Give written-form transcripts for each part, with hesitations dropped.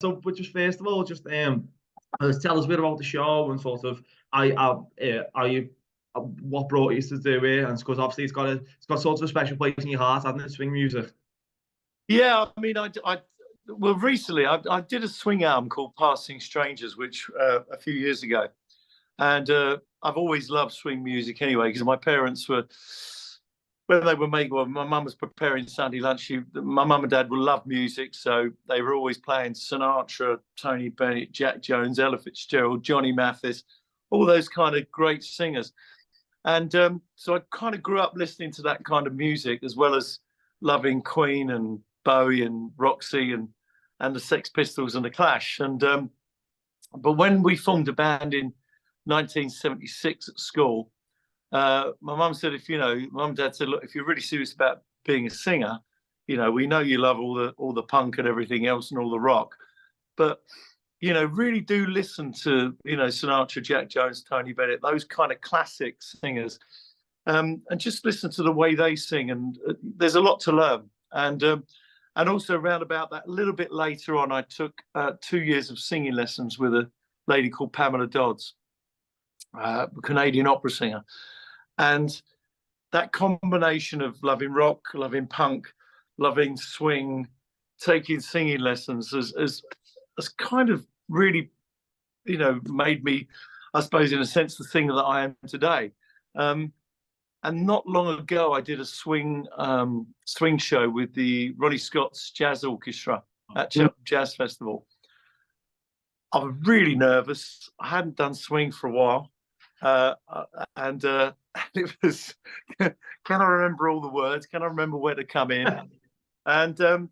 So, but just first of all, just tell us a bit about the show and sort of, are you, what brought you to do it? And because obviously it's got sort of a special place in your heart, hasn't it? Swing music. Yeah, I mean, well, recently I did a swing album called Passing Strangers, which a few years ago, and I've always loved swing music anyway, because my parents were, when they were making, well, my mum was preparing Sunday lunch. My mum and dad would love music, so they were always playing Sinatra, Tony Bennett, Jack Jones, Ella Fitzgerald, Johnny Mathis, all those kind of great singers. And so I kind of grew up listening to that kind of music, as well as loving Queen and Bowie and Roxy and the Sex Pistols and the Clash. And but when we formed a band in 1976 at school, my mum said, mum and dad said, look, if you're really serious about being a singer, we know you love all the punk and everything else and all the rock, but really do listen to Sinatra, Jack Jones, Tony Bennett, those kind of classic singers, and just listen to the way they sing. And there's a lot to learn. And also around about that, a little bit later on, I took 2 years of singing lessons with a lady called Pamela Dodds, a Canadian opera singer. And that combination of loving rock, loving punk, loving swing, taking singing lessons has kind of really, made me, I suppose, in a sense, the singer that I am today. And not long ago, I did a swing show with the Ronnie Scott's Jazz Orchestra at Jazz Festival. I was really nervous. I hadn't done swing for a while. And it was, can I remember all the words? Can I remember where to come in? And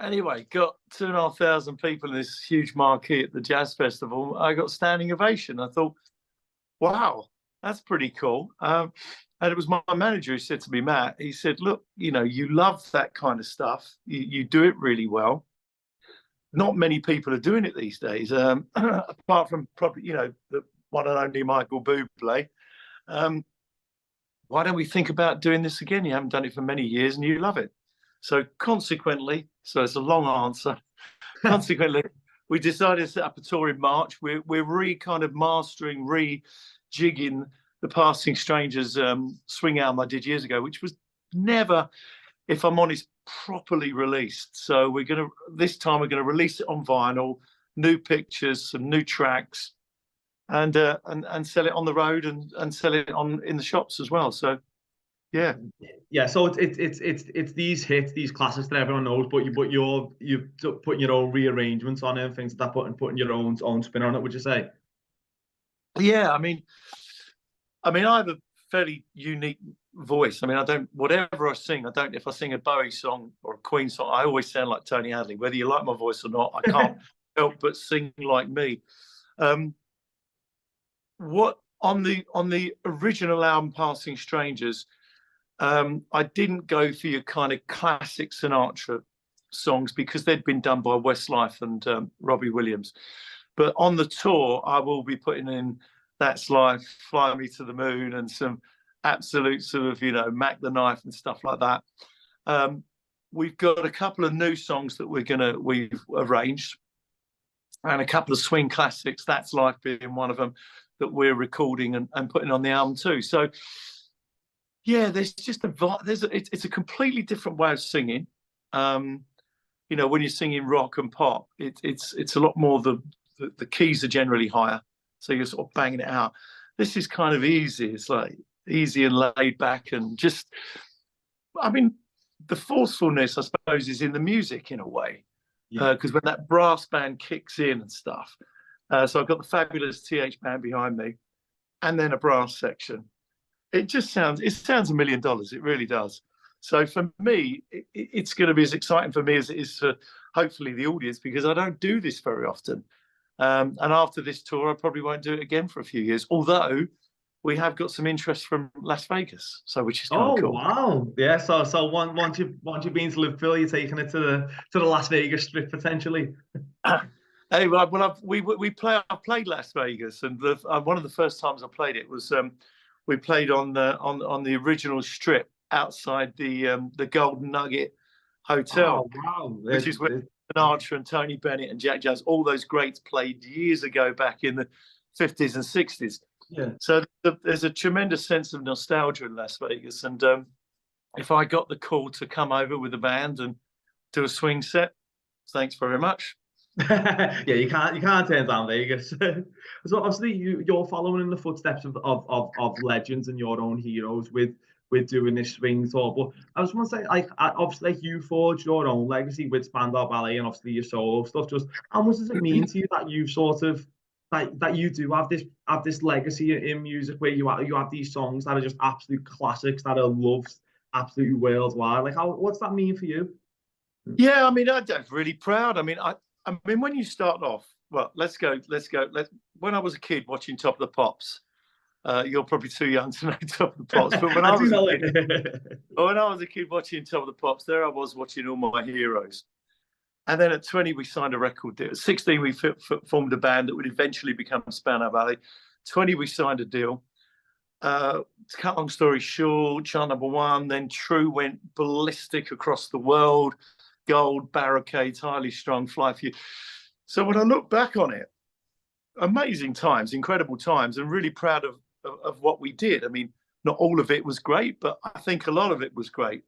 anyway, got 2,500 people in this huge marquee at the Jazz Festival. I got standing ovation. I thought, wow, that's pretty cool. And it was my manager who said to me, Matt, he said, look, you love that kind of stuff. You do it really well. Not many people are doing it these days, apart from probably, the one and only Michael Bublé. Why don't we think about doing this again? You haven't done it for many years and you love it. So consequently, so it's a long answer. Consequently, we decided to set up a tour in March. We're kind of mastering, rejigging the Passing Strangers swing album I did years ago, which was never, if I'm honest, properly released. So this time we're gonna release it on vinyl, new pictures, some new tracks, and sell it on the road and sell it in the shops as well. So yeah. So it's these hits, these classics that everyone knows, but you're putting your own rearrangements on it and things like that, putting your own spin on it. Would you say? Yeah, I mean, I have a fairly unique voice. I mean, whatever I sing, if I sing a Bowie song or a Queen song, I always sound like Tony Hadley. Whether you like my voice or not, I can't help but sing like me. What on the original album, Passing Strangers, I didn't go for your kind of classic Sinatra songs because they'd been done by Westlife and Robbie Williams. But on the tour, I will be putting in That's Life, Fly Me to the Moon, and some absolute sort of, Mac the Knife and stuff like that. We've got a couple of new songs that we've arranged, and a couple of swing classics, That's Life being one of them, that we're recording and putting on the album too. So yeah, there's just it's a completely different way of singing. When you're singing rock and pop, it's a lot more, the keys are generally higher, so you're sort of banging it out. This is kind of easy. It's like easy and laid back, and just, I mean, the forcefulness, I suppose, is in the music in a way, because when that brass band kicks in and stuff. So I've got the fabulous TH band behind me, and then a brass section. It sounds $1 million. It really does. So for me, it's going to be as exciting for me as it is for hopefully the audience, because I don't do this very often. And after this tour, I probably won't do it again for a few years. Although we have got some interest from Las Vegas, which is kind of cool. Wow, yeah. So once you've been to Liverpool, you're taking it to the Las Vegas Strip potentially. Hey, well, I've played Las Vegas, and one of the first times I played it was we played on the original Strip outside the Golden Nugget Hotel, wow, which is Sinatra and Tony Bennett and Jack Jones, all those greats played years ago back in the 50s and 60s. Yeah. So there's a tremendous sense of nostalgia in Las Vegas. And if I got the call to come over with a band and do a swing set, thanks very much. Yeah, you can't turn down Vegas. So obviously you're following in the footsteps of legends and your own heroes with doing this swing tour. But I just want to say, obviously, you forged your own legacy with Spandau Ballet and obviously your solo stuff. Just how much does it mean to you that you've sort of that you do have this legacy in music where you have these songs that are just absolute classics that are loved absolutely worldwide? Like, what's that mean for you? Yeah, I mean, I'm really proud. I mean, when you start off, well, let's go. When I was a kid watching Top of the Pops, you're probably too young to know Top of the Pops, but when I was a kid watching Top of the Pops, there I was watching all my heroes. And then at 20, we signed a record deal. At 16, we formed a band that would eventually become Spandau Ballet. 20, we signed a deal. To cut long story short, chart number 1, then True went ballistic across the world. Gold, Barricades, Highly Strung, Fly For You. So when I look back on it, amazing times, incredible times, and really proud of what we did. I mean, not all of it was great, but I think a lot of it was great.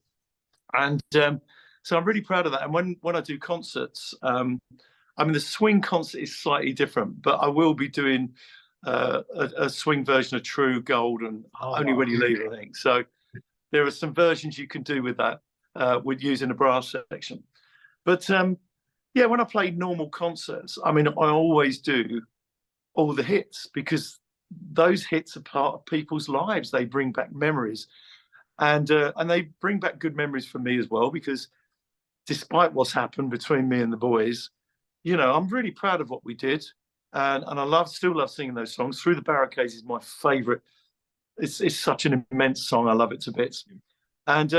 And so I'm really proud of that. And when I do concerts, I mean, the swing concert is slightly different, but I will be doing a swing version of True, Gold, and Only When You Leave, I think. So there are some versions you can do with that. With using a brass section. But yeah, when I play normal concerts, I mean, I always do all the hits because those hits are part of people's lives. They bring back memories, and they bring back good memories for me as well, because despite what's happened between me and the boys, you know, I'm really proud of what we did, and I still love singing those songs. Through the Barricades is my favorite. It's such an immense song. I love it to bits. And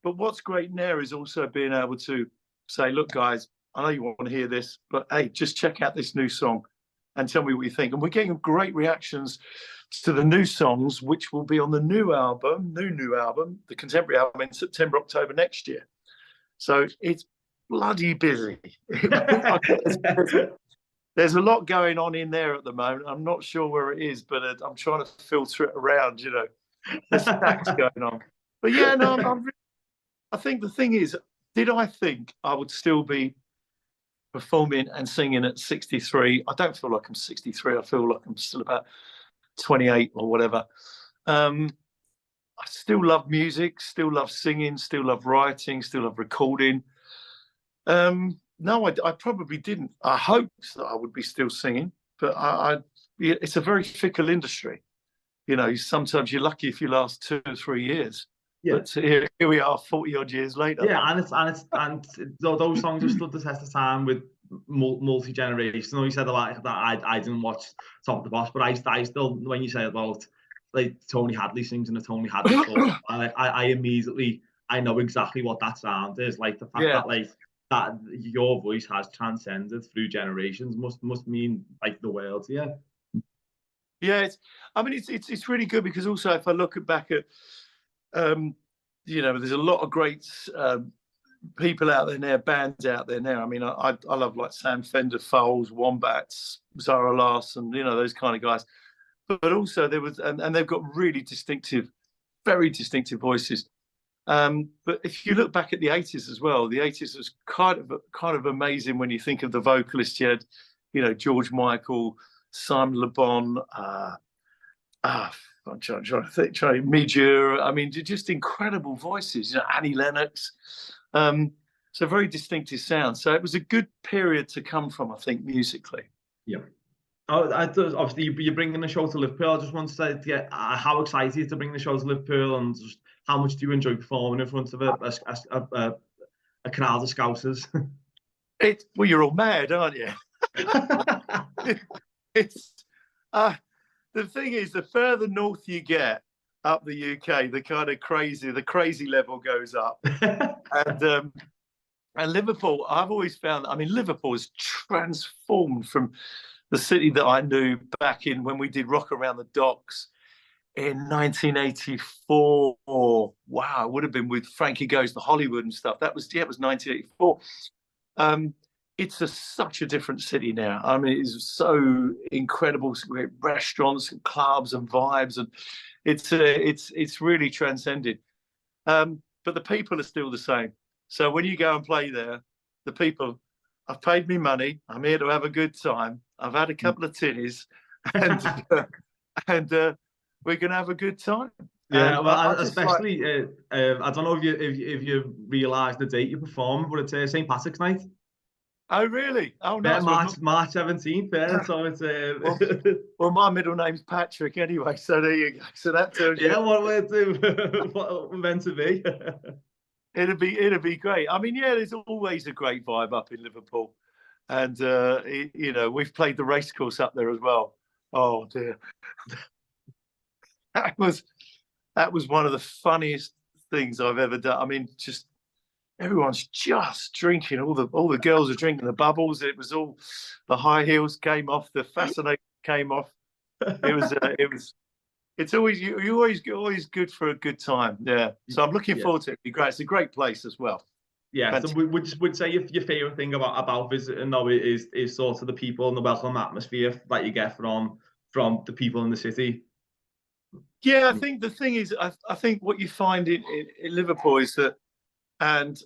but what's great now is also being able to say, look, guys, I know you want to hear this, but hey, just check out this new song and tell me what you think. And we're getting great reactions to the new songs, which will be on the new album, the contemporary album, in September, October next year. So it's bloody busy. There's a lot going on in there at the moment. I'm not sure where it is, but I'm trying to filter it around, you know. There's stacks going on. But yeah, no, I think the thing is, did I think I would still be performing and singing at 63? I don't feel like I'm 63. I feel like I'm still about 28 or whatever. I still love music, still love singing, still love writing, still love recording. No, I probably didn't. I hoped that I would be still singing, but it's a very fickle industry. You know, sometimes you're lucky if you last 2 or 3 years. Yeah. But here we are, 40 odd years later. Yeah, and those songs have stood the test of time with multi generations. I know you said that I didn't watch Top of the Boss, but I still, when you say about like Tony Hadley sings in a Tony Hadley song, I immediately know exactly what that sound is. Like the fact that like that your voice has transcended through generations must mean like the world to you. Yeah, it's really good, because also if I look back at you know, there's a lot of great people out there now, bands out there now. I mean, I love like Sam Fender, Foals, Wombats, Zara Larsson, you know, those kind of guys. But also there was, and they've got really distinctive, very distinctive voices. But if you look back at the 80s as well, the 80s was kind of amazing when you think of the vocalists. You had, you know, George Michael, Simon Le Bon, I'm trying to think, Midge. I mean, just incredible voices. You know, Annie Lennox. So very distinctive sound. So it was a good period to come from, I think, musically. Yeah. Obviously, you're bringing the show to Liverpool. I just want to say, how excited to bring the show to Liverpool, and just how much do you enjoy performing in front of a crowd of Scousers? Well, you're all mad, aren't you? It's the thing is, the further north you get up the UK, the kind of crazy level goes up. And Liverpool, I've always found, I mean, Liverpool has transformed from the city that I knew back in when we did Rock Around the Docks in 1984. Wow, it would have been with Frankie Goes to Hollywood and stuff. It was 1984. such a different city now. I mean, it's so incredible. Great restaurants and clubs and vibes, and it's really transcended. But the people are still the same. So when you go and play there, the people, I've paid me money. I'm here to have a good time. I've had a couple of tinnies, and we're gonna have a good time. Yeah, And well, just especially I don't know if you realise the date you perform, but it's St. Patrick's Night. oh really? Oh Yeah, nice. March 17th. Yeah, so it's Well, my middle name's Patrick anyway, so there you go. So that tells you. yeah, what we're meant to be. It'd be great. I mean, yeah, there's always a great vibe up in Liverpool, and you know, we've played the racecourse up there as well. Oh dear, that was one of the funniest things I've ever done. I mean, just everyone's just drinking. All the girls are drinking the bubbles. It was all the high heels came off, the fascination came off. It's always you always good for a good time. Yeah. So I'm looking forward to it. It'd be great. It's a great place as well. Yeah, so we would say if your favourite thing about visiting though is sort of the people and the welcome atmosphere that you get from the people in the city. Yeah, I think the thing is, I think what you find in Liverpool is that, and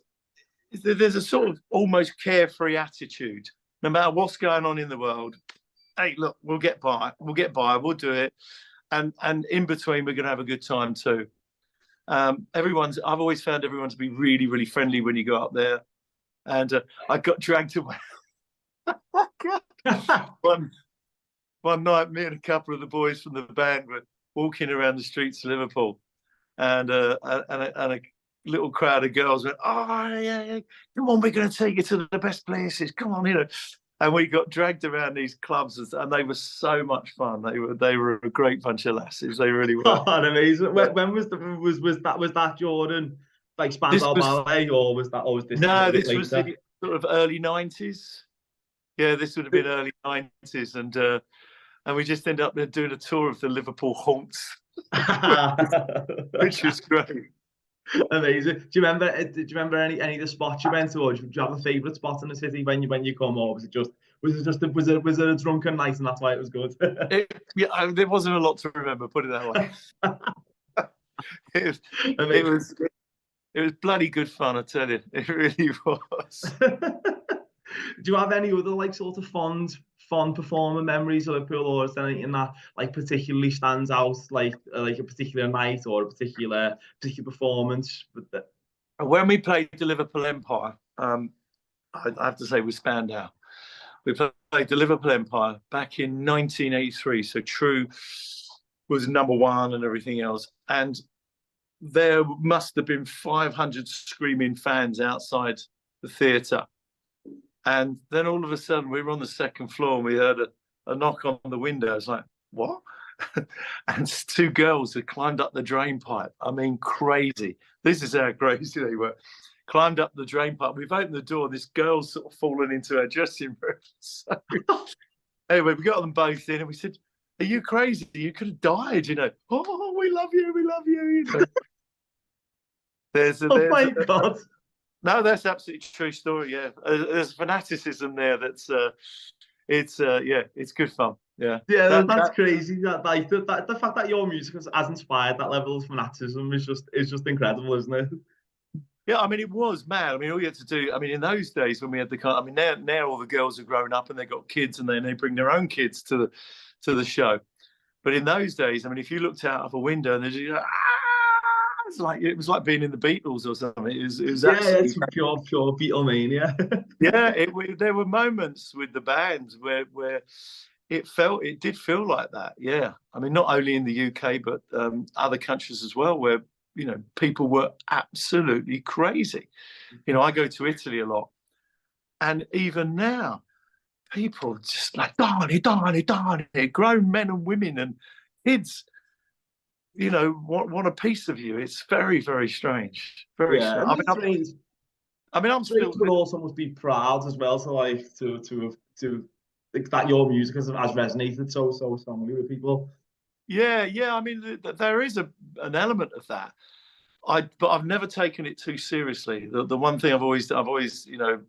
there's a sort of almost carefree attitude. No matter what's going on in the world, hey, look, we'll get by. We'll do it. And in between, we're going to have a good time too. I've always found everyone to be really, really friendly when you go up there. And I got dragged away. one night, me and a couple of the boys from the band were walking around the streets of Liverpool, and a little crowd of girls went, "Oh yeah, come on, we're going to take you to the best places. Come on, you know." And we got dragged around these clubs, and they were so much fun. They were a great bunch of lasses. They really were. Oh, amazing! When was that Jordan like Spandau Ballet, or was this? No, this was the sort of early '90s. Yeah, this would have been early '90s, and we just ended up there doing a tour of the Liverpool haunts, which was great. Amazing. Do you remember any of the spots you went to, or do you have a favourite spot in the city when you come, or was it a drunken night and that's why it was good? There wasn't a lot to remember. Put it that way. It was bloody good fun, I tell you. It really was. Do you have any other like sort of fond performer memories of Liverpool, or is there anything that like particularly stands out, like a particular night or a particular performance? When we played the Liverpool Empire, I have to say with Spandau, we played the Liverpool Empire back in 1983. So True was #1 and everything else, and there must have been 500 screaming fans outside the theatre. And then all of a sudden, we were on the second floor and we heard a knock on the window. It's like, what? And 2 girls had climbed up the drain pipe. I mean, crazy. This is how crazy they were. Climbed up the drain pipe. We've opened the door. This girl's sort of fallen into her dressing room. So, anyway, we got them both in and we said, are you crazy? You could have died, you know. Oh, we love you. We love you. You know. Oh my God. No, that's absolutely true story. Yeah, there's fanaticism there. It's good fun. Yeah, that's crazy. Like the fact that your music has inspired that level of fanaticism is just incredible, isn't it? Yeah, I mean, it was mad. I mean, all you had to do. I mean, in those days when we had I mean, now all the girls have grown up and they've got kids, and they bring their own kids to the show. But in those days, I mean, if you looked out of a window and there's it was like being in the Beatles or something. It was it's pure Beatlemania. Yeah, there were moments with the band where it did feel like that. Yeah, I mean, not only in the UK but other countries as well, where you know people were absolutely crazy. You know, I go to Italy a lot, and even now, people just like darn it, grown men and women and kids. You know, want a piece of you. It's very, very strange. Very strange. I'm still. But also must be proud as well to that your music has resonated so strongly with people. Yeah. I mean, there is an element of that. but I've never taken it too seriously. The one thing I've always, you know,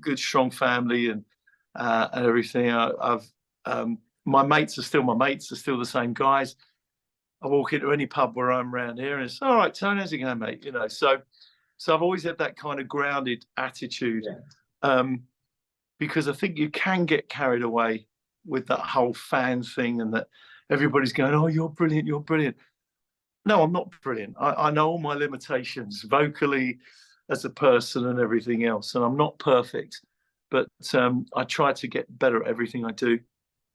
good strong family and everything. My mates are still my mates. Are still the same guys. I walk into any pub where I'm around here, and it's all right, Tony, how's it going, mate? You know, so I've always had that kind of grounded attitude, because I think you can get carried away with that whole fan thing, and that everybody's going, "Oh, you're brilliant, you're brilliant." No, I'm not brilliant. I know all my limitations vocally, as a person, and everything else, and I'm not perfect, but I try to get better at everything I do.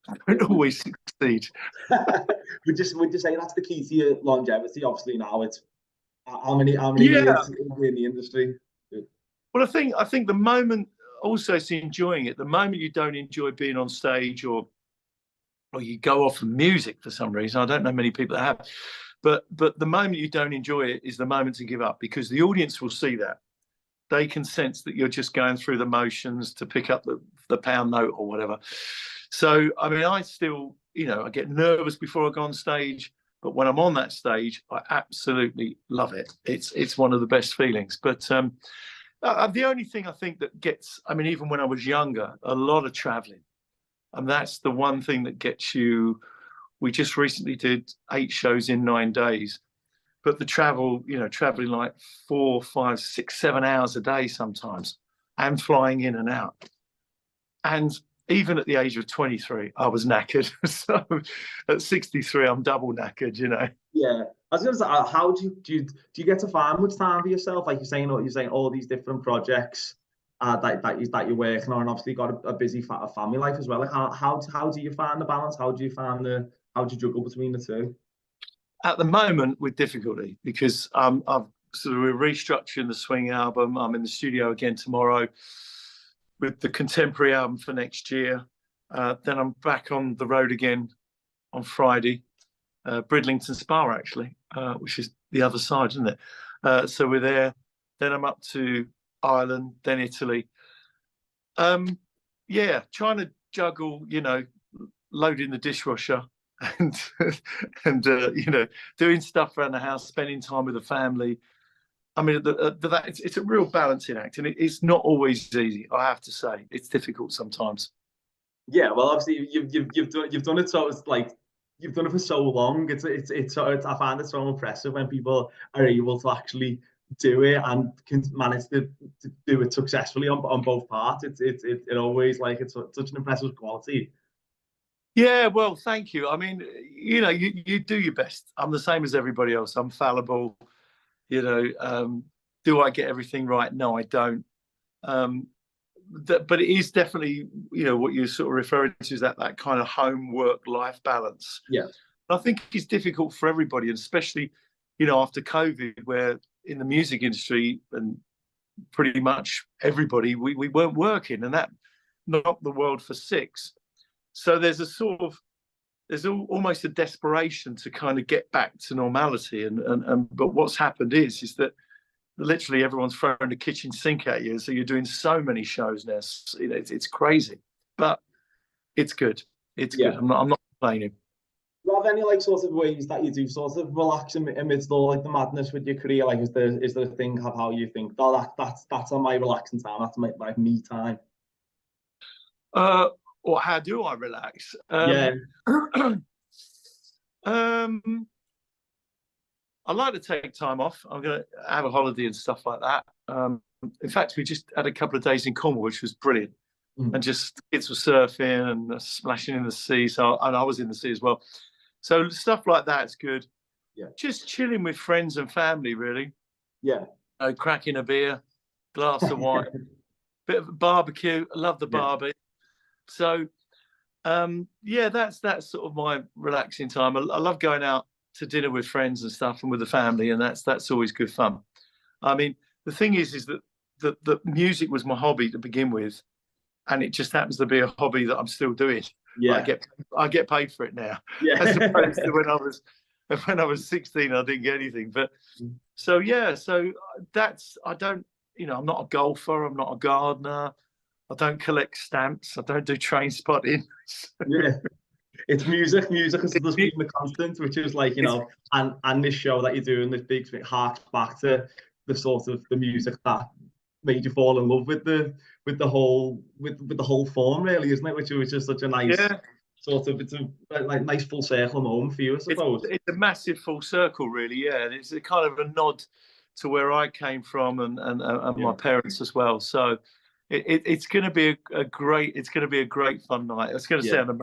I don't always succeed. would you say that's the key to your longevity? Obviously, now it's how many years in the industry? Well, I think the moment also it's enjoying it. The moment you don't enjoy being on stage, or you go off of music for some reason, I don't know many people that have, but the moment you don't enjoy it is the moment to give up, because the audience will see that. They can sense that you're just going through the motions to pick up the pound note or whatever. So, I mean, I still, you know, I get nervous before I go on stage, but when I'm on that stage, I absolutely love it. It's one of the best feelings. But the only thing I think that gets, I mean, even when I was younger, a lot of traveling. And that's the one thing that gets you. We just recently did 8 shows in 9 days. But the travel, you know, traveling like 4, 5, 6, 7 hours a day sometimes, and flying in and out. And even at the age of 23, I was knackered. So at 63, I'm double knackered, you know. Yeah. I was going to say, how do you get to find much time for yourself? Like you're saying all these different projects that you're working on, and obviously got a busy family life as well. Like how do you find the balance? How do you juggle between the two? At the moment, with difficulty, because I've sort of restructuring the swing album. I'm in the studio again tomorrow with the contemporary album for next year. Then I'm back on the road again on Friday, Bridlington Spa actually, which is the other side, isn't it? So we're there. Then I'm up to Ireland, then Italy. Yeah, trying to juggle, you know, loading the dishwasher and you know, doing stuff around the house, spending time with the family. I mean, it's a real balancing act, and it's not always easy. I have to say, it's difficult sometimes. Yeah, well, obviously you've done it, so it's like you've done it for so long. It's I find it so impressive when people are able to actually do it and can manage to do it successfully on both parts. It always, like, it's such an impressive quality. Yeah, well, thank you. I mean, you know, you do your best. I'm the same as everybody else. I'm fallible. You know, do I get everything right? No, I don't. But it is definitely, you know, what you're sort of referring to is that kind of home work life balance. Yeah. I think it's difficult for everybody, and especially, you know, after COVID, where in the music industry and pretty much everybody, we weren't working, and that knocked the world for 6. So there's almost a desperation to kind of get back to normality, and but what's happened is that literally everyone's throwing the kitchen sink at you, so you're doing so many shows now. It's crazy, but it's good. It's good. I'm not complaining. Do you have any, like, sort of ways that you do sort of relax amidst all, like, the madness with your career? Like, is there a thing of how you think, oh, that's on my relaxing time, that's my, like, me time? Or how do I relax? Yeah. I like to take time off. I'm going to have a holiday and stuff like that. In fact, we just had a couple of days in Cornwall, which was brilliant. And just kids were surfing and splashing in the sea. And I was in the sea as well. So stuff like that's good. Yeah. Just chilling with friends and family, really. Yeah. Cracking a beer, glass of wine, bit of a barbecue. I love the barbie. So, yeah, that's sort of my relaxing time. I love going out to dinner with friends and stuff, and with the family, and that's always good fun. I mean, the thing is that the music was my hobby to begin with, and it just happens to be a hobby that I'm still doing. Yeah, I get paid for it now. Yeah, as opposed to when I was 16, I didn't get anything. But so that's, I don't, you know, I'm not a golfer, I'm not a gardener, I don't collect stamps, I don't do train spotting. Yeah. It's music. Music has been the constant, which is like, you know, and this show that you're doing, this big thing, harks back to the sort of the music that made you fall in love with the whole form, really, isn't it? Which is such a nice Yeah, sort of, it's a like nice full circle moment for you, I suppose. it's a massive full circle, really. Yeah, and it's a kind of a nod to where I came from and my parents as well. So it's going to be a great fun night. It's going to Yeah. sound.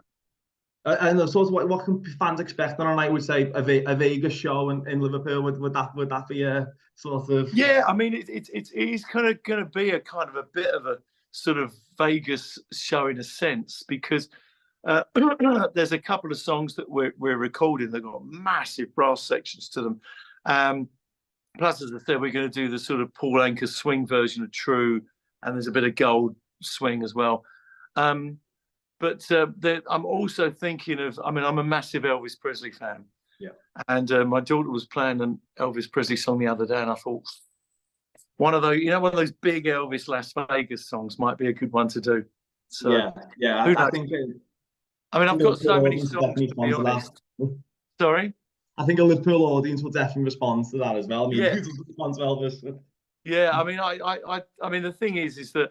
And sort of what can fans expect on a night? Would say a Vegas show in Liverpool. Would that be a sort of? Yeah, I mean it is kind of going to be a kind of a bit of a sort of Vegas show in a sense, because there's a couple of songs that we're recording. They've got massive brass sections to them. Plus, as I said, we're going to do the sort of Paul Anka swing version of True, and there's a bit of gold swing as well. But I'm also thinking of, I mean, I'm a massive Elvis Presley fan. Yeah. And my daughter was playing an Elvis Presley song the other day, and I thought one of those big Elvis Las Vegas songs might be a good one to do. So yeah, I think. I mean, I've got so many songs, to be honest. Sorry? I think a Liverpool audience will definitely respond to that as well. I mean, who doesn't respond to Elvis? Yeah, I mean, I mean, the thing is that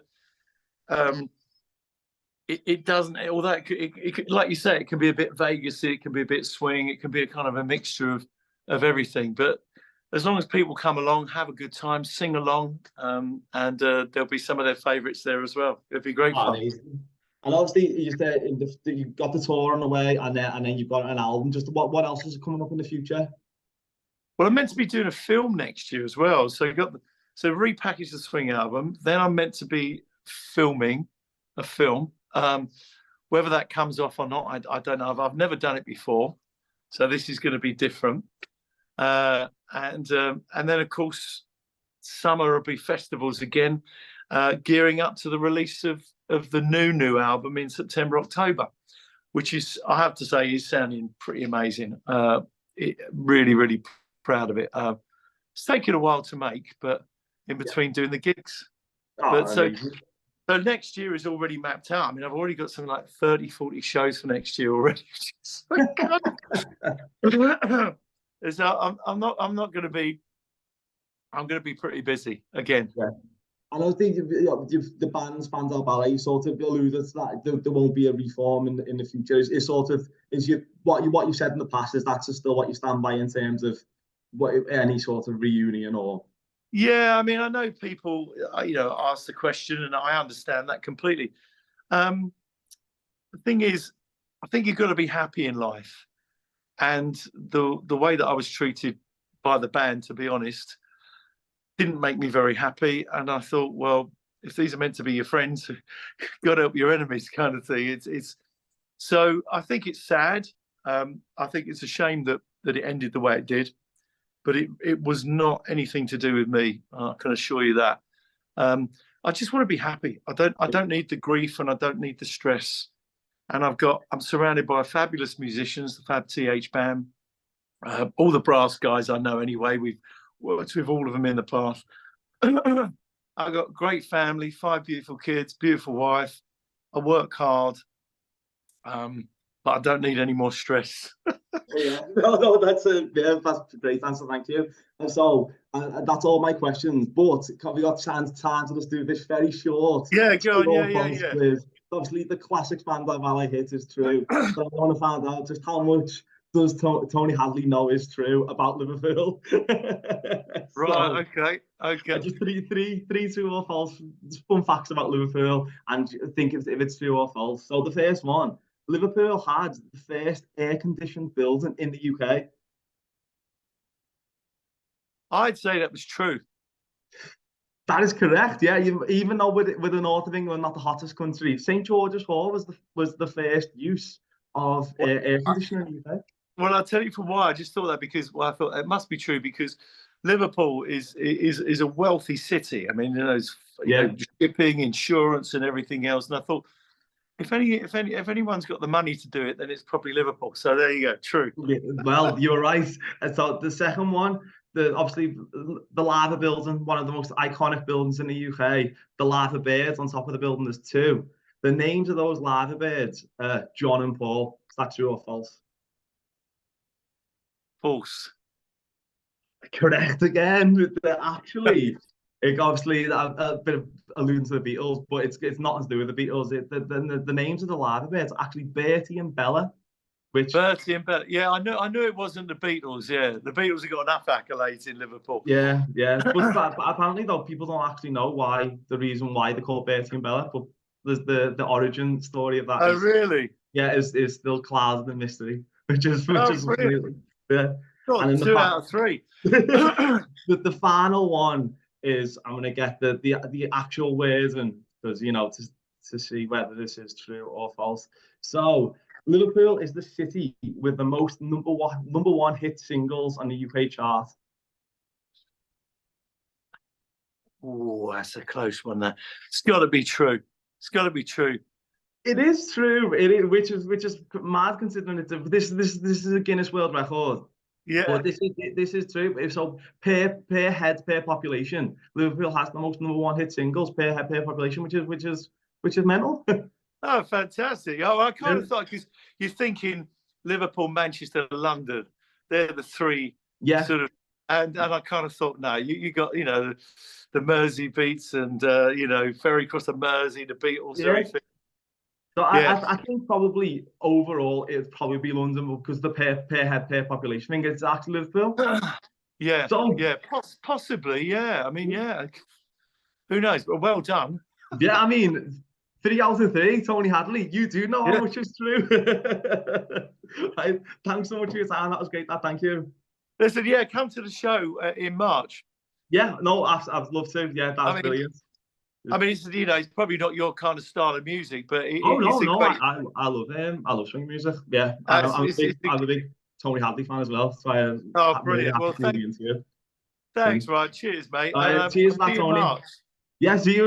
it doesn't, although it could, like you say, it can be a bit Vegas-y, it can be a bit swing, it can be a kind of a mixture of everything. But as long as people come along, have a good time, sing along, and there'll be some of their favourites there as well. It'll be great fun. And obviously, you've got the tour on the way, and then you've got an album. Just what else is coming up in the future? Well, I'm meant to be doing a film next year as well. So repackage the Swing album. Then I'm meant to be filming a film. Whether that comes off or not, I don't know. I've never done it before, so this is going to be different. And then of course, summer will be festivals again, gearing up to the release of the new album in September, October, which is, I have to say, is sounding pretty amazing. Really, really proud of it. It's taken a while to make, but in between doing the gigs. So next year is already mapped out. I mean, I've already got something like 30, 40 shows for next year already. So I'm going to be pretty busy again. Yeah. And I think the band's Spandau Ballet sort of alluded to that there won't be a reform in the future. What you said in the past, is that still what you stand by in terms of any sort of reunion or? Yeah, I mean, I know people, ask the question, and I understand that completely. The thing is, I think you've got to be happy in life, and the way that I was treated by the band, to be honest, didn't make me very happy. And I thought, well, if these are meant to be your friends, you've got to help your enemies, kind of thing. So I think it's sad. I think it's a shame that it ended the way it did. But it was not anything to do with me. I can assure you that. I just want to be happy. I don't need the grief, and I don't need the stress. And I'm surrounded by fabulous musicians, the Fab TH band, all the brass guys I know anyway. We've worked with all of them in the past. I've got a great family, 5 beautiful kids, beautiful wife. I work hard, but I don't need any more stress. No, that's a great answer. Thank you. And so that's all my questions. But have we got time to just do this very short? Yeah, go on. Yeah. With, obviously, the classic Spandau Ballet hit is True. But I want to find out just how much does Tony Hadley know is true about Liverpool? Right. Okay. Just three true or false fun facts about Liverpool, and think if it's true or false. So the first one. Liverpool had the first air-conditioned building in the UK. I'd say that was true. That is correct. Yeah, even though with the north of England, not the hottest country, St George's Hall was the first use of air conditioning in the UK. Well, I'll tell you for why. I just thought that because I thought it must be true, because Liverpool is a wealthy city. I mean, shipping, insurance, and everything else. And I thought, if anyone's got the money to do it, then it's probably Liverpool. So there you go. True. Yeah, well, you're right. And so the second one, obviously the Lava building, one of the most iconic buildings in the UK. The Lava Birds on top of the building, there's two. The names of those lava birds are John and Paul. Is that true or false? False. Correct again. Actually, it obviously a bit of alluding to the Beatles, but it's nothing to do with the Beatles. The names of the lava birds are actually Bertie and Bella, which Bertie and Bella. Yeah, I knew it wasn't the Beatles. Yeah, the Beatles have got enough accolades in Liverpool. yeah. But apparently though, people don't actually know the reason why they're called Bertie and Bella. But there's the origin story of that. Oh, really? Yeah, is still clouded in mystery, which is Really? yeah. God, And then 2 out of 3. the final one is I'm gonna get the actual words, and because to see whether this is true or false. So Liverpool is the city with the most number one hit singles on the UK chart. Oh, that's a close one. There, it's got to be true. It's got to be true. It is true. It is, which is mad considering this is a Guinness World Record. Yeah. But this is true. So per head per population, Liverpool has the most number one hit singles per head per population, which is mental. Oh, fantastic! Oh, I kind of thought, because you're thinking Liverpool, Manchester, London, they're the three sort of, and I kind of thought, no, you got the Mersey beats and ferry across the Mersey, the Beatles, everything. So I think probably overall it'd probably be London because the per head per population thing is actually Liverpool. Yeah. So possibly, yeah. I mean, yeah. Who knows? But well done. Yeah, I mean, 3 out of 3, Tony Hadley. You do know how much is true. Right. Thanks so much for your time. That was great. Thank you. Listen, come to the show in March. Yeah, no, I'd love to. Yeah, that's brilliant. I mean, it's probably not your kind of style of music, but I love him. I love swing music. Yeah, I'm a big Tony Hadley fan as well. So brilliant. Well, thanks, Ryan. Cheers, mate. Cheers, Tony. Yeah, see you.